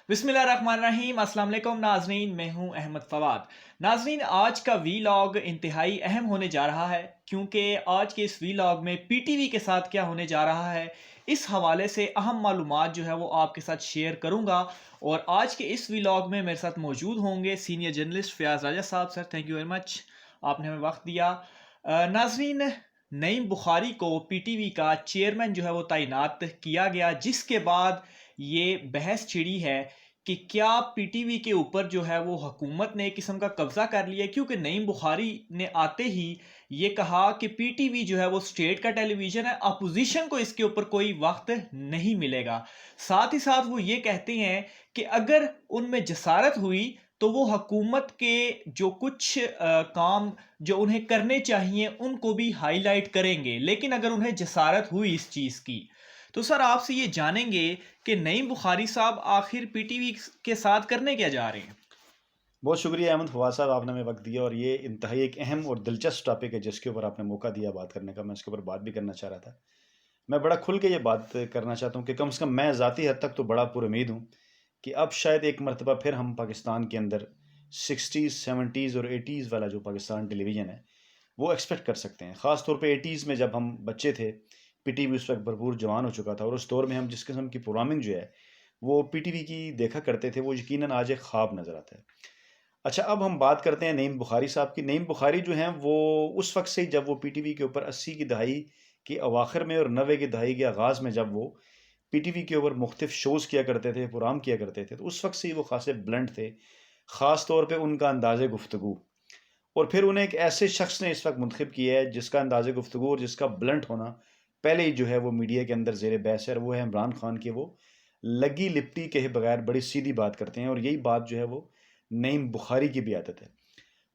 बिस्मिल्लाहिर्रहमानिर्रहीम। अस्सलाम वालेकुम नाजरीन, मैं हूं अहमद फवाद। नाजरीन, आज का वीलॉग इंतहाई अहम होने जा रहा है क्योंकि आज के इस वीलॉग में पीटीवी के साथ क्या होने जा रहा है इस हवाले से अहम मालूमात जो है वो आपके साथ शेयर करूंगा। और आज के इस वीलॉग में मेरे साथ मौजूद होंगे सीनियर जर्नलिस्ट फयाज राजा साहब। Sir, thank you very much, आपने हमें वक्त दिया। नाजरीन, नईम बुखारी को पीटीवी का चेयरमैन जो है वो तैनात किया गया, जिसके बाद ये बहस छिड़ी है कि क्या पीटीवी के ऊपर जो है वो हुकूमत ने एक किस्म का कब्जा कर लिया है, क्योंकि नईम बुखारी ने आते ही ये कहा कि पीटीवी जो है वो स्टेट का टेलीविज़न है, अपोजिशन को इसके ऊपर कोई वक्त नहीं मिलेगा। साथ ही साथ वो ये कहते हैं कि अगर उनमें जसारत हुई तो वो हुकूमत के जो कुछ काम जो उन्हें करने चाहिए उनको भी हाईलाइट करेंगे, लेकिन अगर उन्हें जसारत हुई इस चीज़ की। तो सर, आपसे ये जानेंगे कि नईम बुखारी साहब आखिर पीटीवी के साथ करने क्या जा रहे हैं। बहुत शुक्रिया अहमद फवाद साहब, आपने हमें वक्त दिया और ये इंतहाई एक अहम और दिलचस्प टॉपिक है जिसके ऊपर आपने मौका दिया बात करने का। मैं इसके ऊपर बात भी करना चाह रहा था। मैं बड़ा खुल के ये बात करना चाहता हूँ कि कम से कम मैं ज़ाती हद तक तो बड़ा पुरुमीद हूँ कि अब शायद एक मरतबा फिर हम पाकिस्तान के अंदर 60s 70s और 80s वाला जो पाकिस्तान टेलीविज़न है वो एक्सपेक्ट कर सकते हैं। ख़ास तौर पे 80s में जब हम बच्चे थे, पीटीवी उस वक्त भरपूर जवान हो चुका था और उस दौर में हम जिस किस्म की प्रोग्रामिंग जो है वो पीटीवी की देखा करते थे, वो यकीनन आज एक ख्वाब नज़र आता है। अच्छा, अब हम बात करते हैं नईम बुखारी साहब की। नईम बुखारी जो हैं वो उस वक्त से ही, जब वो पीटीवी के ऊपर 80 की दहाई के अवाखिर में और 90 की दहाई के आगाज़ में जब वो पीटीवी के ऊपर मुख्तलिफ शोज़ किया करते थे, प्रोग्राम किया करते थे, तो उस वक्त से ही वो खासे ब्लंट थे। ख़ास तौर पे उनका अंदाज़े गुफ्तगू, और फिर उन्हें एक ऐसे शख्स ने इस वक्त मुंतखब किया है जिसका अंदाज़े गुफ्तगू और जिसका ब्लंट होना पहले ही जो है वो मीडिया के अंदर ज़ेर बहस है, और वो है इमरान खान के। वो लगी लिपटी कहे बगैर बड़ी सीधी बात करते हैं, और यही बात जो है वो नईम बुखारी की भी आदत है।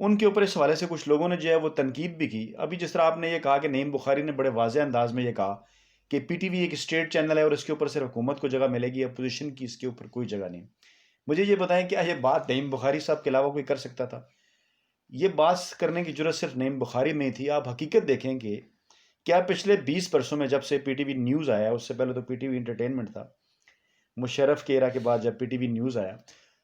उनके ऊपर इस हवाले से कुछ लोगों ने जो है वो तनकीद भी की। अभी जिस तरह आपने ये कहा कि नईम बुखारी ने बड़े वाज़ेह अंदाज में ये कहा कि पीटीवी एक स्टेट चैनल है और इसके ऊपर सिर्फ हुकूमत को जगह मिलेगी, अपोजिशन की इसके ऊपर कोई जगह नहीं। मुझे ये बताएं, क्या ये बात नईम बुखारी साहब के अलावा कोई कर सकता था? ये बात करने की ज़रूरत सिर्फ नईम बुखारी में ही थी। आप हकीकत देखें कि क्या पिछले 20 वर्षों में, जब से पीटीवी न्यूज़ आया, उससे पहले तो पीटीवी इंटरटेनमेंट था, मुशर्रफ के एरा के बाद जब पीटीवी न्यूज़ आया,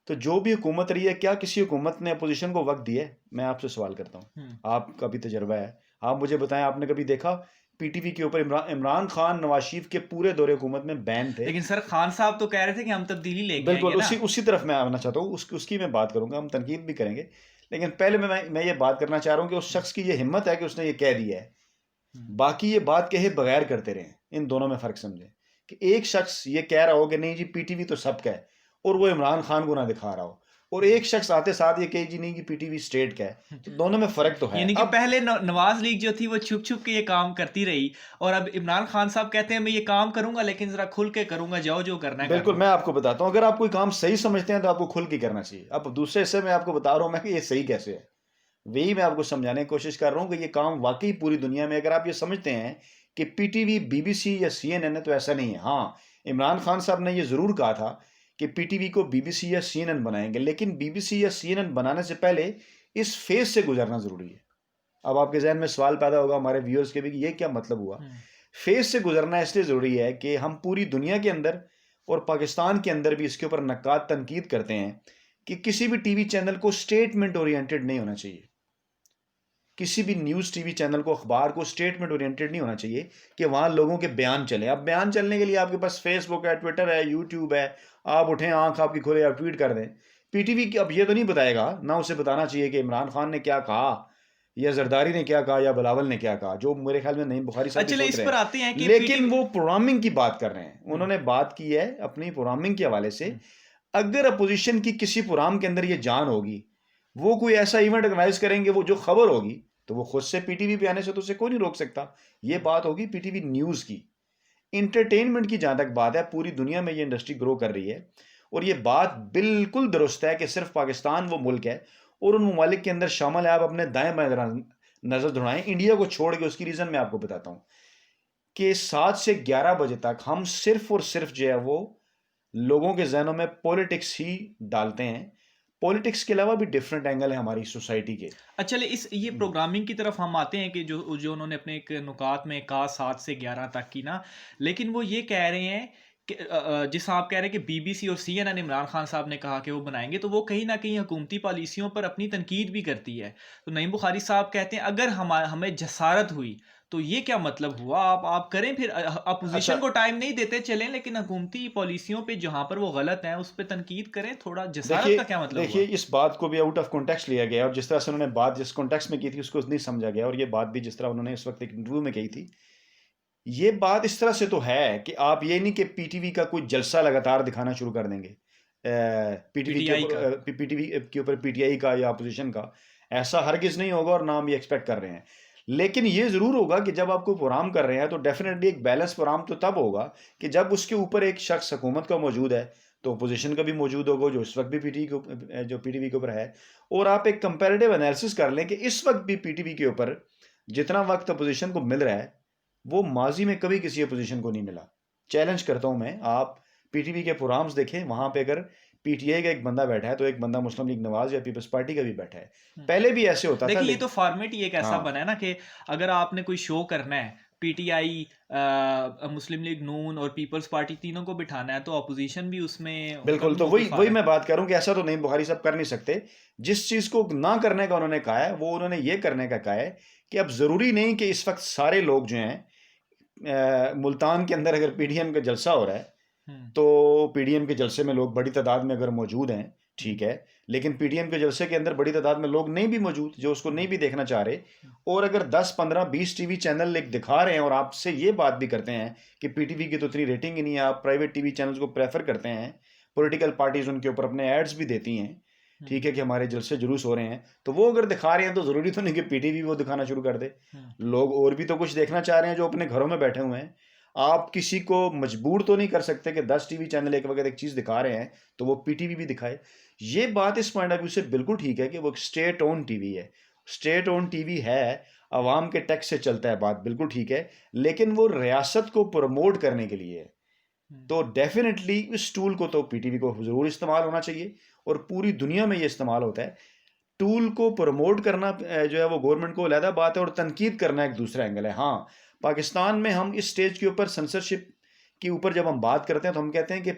तो जो भी हुकूमत रही है, क्या किसी हुकूमत ने अपोजिशन को वक्त दिया है? मैं आपसे सवाल करता हूँ, आपका भी तजर्बा है, आप मुझे बताएं, आपने कभी देखा पीटीवी के ऊपर इमरान खान नवाज शरीफ के पूरे दौरे हुकूमत में बैन थे? लेकिन सर, खान साहब तो कह रहे थे कि हम तब्दीली लेके बिल्कुल आएंगे ना। उसी तरफ मैं आना चाहता हूँ, उसकी मैं बात करूंगा, हम तनकीद भी करेंगे, लेकिन पहले मैं ये बात करना चाह रहा हूँ कि उस शख्स की ये हिम्मत है कि उसने ये कह दिया है। बाकी ये बात कहे बगैर करते रहे, इन दोनों में फ़र्क समझें कि एक शख्स ये कह रहा हो कि नहीं जी पीटीवी तो सबका है और वो इमरान खान को ना दिखा रहा हो, और एक शख्स आते साथ ये कहे जी नहीं कि पीटीवी स्टेट का है, तो दोनों में फ़र्क तो है। यानी कि अब पहले नवाज लीग जो थी वो छुप छुप के ये काम करती रही, और अब इमरान खान साहब कहते हैं मैं ये काम करूंगा लेकिन जरा खुल के करूंगा, जाओ जो करना है कर बिल्कुल, लो। मैं आपको बताता हूँ, अगर आप कोई काम सही समझते हैं तो आपको खुल के करना चाहिए। अब दूसरे हिस्से में आपको बता रहा हूँ मैं कि ये सही कैसे है, वही मैं आपको समझाने की कोशिश कर रहा हूँ कि ये काम वाकई पूरी दुनिया में, अगर आप ये समझते हैं कि पीटीवी बीबीसी या सीएनएन है, तो ऐसा नहीं है। हाँ, इमरान खान साहब ने ये ज़रूर कहा था कि पीटीवी को बीबीसी या सीएनएन बनाएंगे, लेकिन बीबीसी या सीएनएन बनाने से पहले इस फेज से गुजरना ज़रूरी है। अब आपके जहन में सवाल पैदा होगा, हमारे व्यूअर्स के भी, कि ये क्या मतलब हुआ? फेज से गुजरना इसलिए ज़रूरी है कि हम पूरी दुनिया के अंदर और पाकिस्तान के अंदर भी इसके ऊपर नक़ाद तनकीद करते हैं कि किसी भी टीवी चैनल को स्टेटमेंट ओरिएंटेड नहीं होना चाहिए। किसी भी न्यूज़ टीवी चैनल को, अखबार को स्टेटमेंट ओरिएंटेड नहीं होना चाहिए कि वहाँ लोगों के बयान चले। अब बयान चलने के लिए आपके पास फेसबुक है, ट्विटर है, यूट्यूब है, आप उठें, आंख आपकी खोले, आप ट्वीट कर दें। पीटीवी की अब ये तो नहीं बताएगा, ना उसे बताना चाहिए कि इमरान खान ने क्या कहा या जरदारी ने क्या कहा या बिलावल ने क्या कहा, जो मेरे ख्याल में नईम बुखारी साहब भी चले सोच इस रहे पर हैं। आते हैं कि लेकिन वो प्रोग्रामिंग की बात कर रहे हैं, उन्होंने बात की है अपनी प्रोग्रामिंग के हवाले से। अगर अपोजिशन की किसी प्रोग्राम के अंदर ये जान होगी, वो कोई ऐसा इवेंट ऑर्गेनाइज करेंगे, वो जो खबर होगी, तो वो खुद से पीटीवी पे आने से तो उसे कोई नहीं रोक सकता। ये बात होगी पीटीवी न्यूज़ की। इंटरटेनमेंट की जहाँ तक बात है, पूरी दुनिया में ये इंडस्ट्री ग्रो कर रही है, और ये बात बिल्कुल दुरुस्त है कि सिर्फ पाकिस्तान वो मुल्क है और उन ममालिक के अंदर शामिल है। आप अपने दाएं बाएं जरा नज़र दौड़ाएं, इंडिया को छोड़ के। उसकी रीज़न मैं आपको बताता हूँ कि 7 से 11 बजे तक हम सिर्फ और सिर्फ जो है वो लोगों के जहनों में पॉलिटिक्स ही डालते हैं। पॉलिटिक्स के अलावा भी डिफरेंट एंगल है हमारी सोसाइटी के। अच्छा, इस ये प्रोग्रामिंग की तरफ हम आते हैं कि जो जो उन्होंने अपने एक नुकात में कहा 7 से 11 तक की ना, लेकिन वो ये कह रहे हैं जिस आप कह रहे हैं कि बीबीसी और सीएनएन इमरान खान साहब ने कहा कि वो बनाएंगे, तो वो कहीं ना कहीं हुकूमती पॉलिसियों पर अपनी तनकीद भी करती है। तो नईम बुखारी साहब कहते हैं अगर हमें जसारत हुई तो ये क्या मतलब हुआ? आप करें फिर, अच्छा, अपोजिशन को टाइम नहीं देते चलें, लेकिन हुकूमती पॉलिसियों पे जहां पर वो गलत हैं उस पर तनकीद करें। थोड़ा जसारत देखिए का क्या मतलब देखिए हुआ? इस बात को भी आउट ऑफ कॉन्टेक्स्ट लिया गया और जिस तरह से उन्होंने बात जिस कॉन्टेक्स्ट में की थी उसको नहीं समझा गया, और ये बात भी जिस तरह उन्होंने इस वक्त एक इंटरव्यू में कही थी, ये बात इस तरह से तो है कि आप ये नहीं कि पीटीवी का कोई जलसा लगातार दिखाना शुरू कर देंगे, पीटीवी के पीटीआई का। ऊपर पीटीवी के ऊपर पीटीआई का या अपोजिशन का। ऐसा हरगिज नहीं होगा और ना हम ये एक्सपेक्ट कर रहे हैं। लेकिन ये ज़रूर होगा कि जब आप कोई प्रोग्राम कर रहे हैं तो डेफिनेटली एक बैलेंस प्रोग्राम तो तब होगा कि जब उसके ऊपर एक शख्स हुकूमत का मौजूद है, तो अपोजिशन का भी मौजूद होगा जो इस वक्त भी पीटीवी के ऊपर है, और आप एक कंपेरेटिव एनालिसिस कर लें कि इस वक्त भी पीटीवी के ऊपर जितना वक्त अपोजिशन को मिल रहा है वो माजी में कभी किसी अपोजिशन को नहीं मिला। चैलेंज करता हूं मैं, आप पीटीवी के प्रोग्राम्स देखें, वहां पे अगर पीटीआई का एक बंदा बैठा है तो एक बंदा मुस्लिम लीग नवाज या पीपल्स पार्टी का भी बैठा है। हम्म। पहले भी ऐसे होता था, देखिए, ये तो लेकिन फॉर्मेट ही एक ऐसा हाँ बना है ना कि अगर आपने कोई शो करना है, पीटीआई, मुस्लिम लीग नून और पीपल्स पार्टी तीनों को बिठाना है, तो अपोजिशन भी उसमें उनका बिल्कुल, भी तो वही मौक़िफ़ आ वही रहा है। मैं बात करूं कि ऐसा तो नहीं, बुखारी साहब कर नहीं सकते। जिस चीज को ना करने का उन्होंने कहा है वो उन्होंने ये करने का कहा है कि अब जरूरी नहीं कि इस वक्त सारे लोग जो हैं, मुल्तान के अंदर अगर पीडीएम का जलसा हो रहा है हम्म। तो पीडीएम के जलसे में लोग बड़ी तादाद में अगर मौजूद हैं, हम्म। ठीक है, लेकिन पीडीएम के जलसे के अंदर बड़ी तादाद में लोग नहीं भी मौजूद जो उसको नहीं भी देखना चाह रहे, और अगर 10 15 20 टीवी चैनल एक दिखा रहे हैं और आपसे ये बात भी करते हैं कि पीटीवी की तो इतनी रेटिंग ही नहीं है, आप प्राइवेट टीवी चैनल्स को प्रेफर करते हैं, पॉलिटिकल पार्टीज उनके ऊपर अपने एड्स भी देती हैं, ठीक है, कि हमारे जलसे जुलूस हो रहे हैं, तो वो अगर दिखा रहे हैं तो ज़रूरी तो नहीं कि पीटीवी वो दिखाना शुरू कर दे। लोग और भी तो कुछ देखना चाह रहे हैं जो अपने घरों में बैठे हुए हैं। आप किसी को मजबूर तो नहीं कर सकते कि 10 टीवी चैनल एक वक्त एक चीज़ दिखा रहे हैं तो वो पीटीवी भी दिखाए। ये बात इस पॉइंट ऑफ व्यू से बिल्कुल ठीक है कि वो स्टेट ओन टीवी है, स्टेट ओन टीवी है, आवाम के टैक्स से चलता है, बात बिल्कुल ठीक है, लेकिन वो रियासत को प्रमोट करने के लिए है। तो डेफिनेटली इस टूल को तो पीटीवी को ज़रूर इस्तेमाल होना चाहिए, और पूरी दुनिया में ये इस्तेमाल होता है। टूल को प्रमोट करना जो है वो गवर्नमेंट को अलहदा बात है, और तनकीद करना एक दूसरा एंगल है। हाँ, पाकिस्तान में हम इस स्टेज के ऊपर सेंसरशिप के ऊपर जब हम बात करते हैं तो हम कहते हैं कि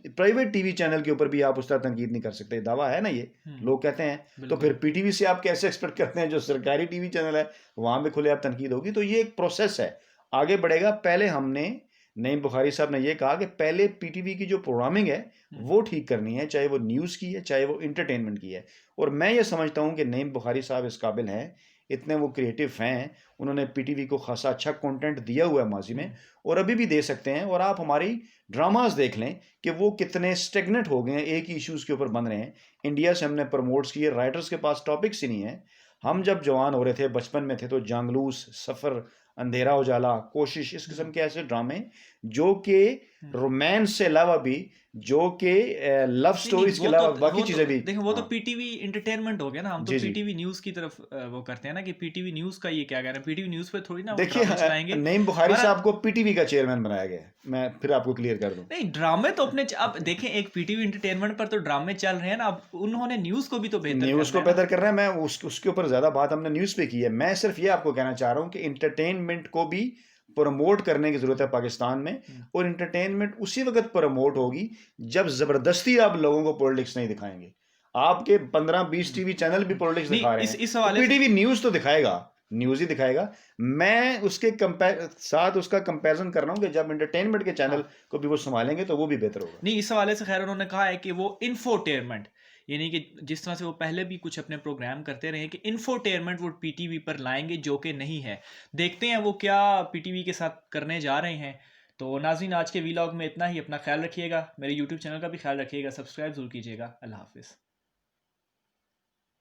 प्राइवेट टीवी चैनल के ऊपर भी आप उस तरह तनकीद नहीं कर सकते, दावा है ना ये, लोग कहते हैं। तो फिर पीटीवी से आप कैसे एक्सपेक्ट करते हैं जो सरकारी टीवी चैनल है वहां पे खुले आप तनकीद होगी? तो ये एक प्रोसेस है, आगे बढ़ेगा। पहले हमने, नईम बुखारी साहब ने ये कहा कि पहले पीटीवी की जो प्रोग्रामिंग है वो ठीक करनी है, चाहे वो न्यूज़ की है चाहे वो इंटरटेनमेंट की है। और मैं ये समझता हूँ कि नईम बुखारी साहब इस काबिल हैं, इतने वो क्रिएटिव हैं, उन्होंने पीटीवी को खासा अच्छा कंटेंट दिया हुआ है माजी में, और अभी भी दे सकते हैं। और आप हमारी ड्रामाज देख लें कि वो कितने स्टेगनेट हो गए हैं, एक ही इश्यूज़ के ऊपर बन रहे हैं। इंडिया से हमने प्रमोट्स किए, राइटर्स के पास टॉपिक्स ही नहीं है। हम जब जवान हो रहे थे, बचपन में थे, तो जांगलूस, सफ़र, अंधेरा उजाला, कोशिश, इस किस्म के ऐसे ड्रामे जो कि रोमांस से अलावा भी, जो कि लव स्टोरीज के अलावा बाकी चीज़ें भी। देखो, वो तो हाँ पीटीवी इंटरटेनमेंट हो गया ना। हम तो जी जी, पीटीवी न्यूज़ की तरफ वो करते हैं ना कि पीटीवी न्यूज़ का ये क्या कह रहे हैं। पीटीवी न्यूज़ पे थोड़ी ना वो देखिए ड्रामे चलाएंगे। नईम बुखारी हमारा साहब को पीटीवी का चेयरमैन बनाया गया है, मैं फिर आपको क्लियर कर दूं। नहीं, ड्रामे तो अपने अब देखें, एक पीटीवी इंटरटेनमेंट पर तो ड्रामे चल रहे हैं ना। अब उन्होंने न्यूज़ को भी तो बेहतर न्यूज़ को करना है ना। बेहतर कर रहा है, मैं उसके ऊपर ज़्यादा बात हमने न्यूज़ पे की है। मैं सिर्फ ये आपको कहना चाह रहा हूँ कि इंटरटेनमेंट को भी प्रमोट करने की ज़रूरत है पाकिस्तान में, और इंटरटेनमेंट उसी वक्त प्रमोट होगी जब ज़बरदस्ती आप लोगों को पॉलिटिक्स नहीं दिखाएंगे। आपके 15-20 टीवी चैनल भी पॉलिटिक्स दिखा रहे नहीं, हैं इस तो हवाले से पीटीवी न्यूज़ तो दिखाएगा, न्यूज़ ही दिखाएगा। मैं उसके साथ उसका कंपैरिजन कर रहा हूँ कि जब इंटरटेनमेंट के चैनल को भी वो संभालेंगे तो वो भी बेहतर होगा। नहीं, इस हवाले से खैर उन्होंने कहा है कि वो इन्फोटेनमेंट, यानी कि जिस तरह से वो पहले भी कुछ अपने प्रोग्राम करते रहे, कि इन्फोटेनमेंट वो पीटीवी पर लाएंगे, जो कि नहीं है। देखते हैं वो क्या पीटीवी के साथ करने जा रहे हैं। तो नाज़रीन, आज के वीलॉग में इतना ही। अपना ख्याल रखिएगा, मेरे यूट्यूब चैनल का भी ख्याल रखिएगा, सब्सक्राइब जरूर कीजिएगा। अल्लाह हाफिज़।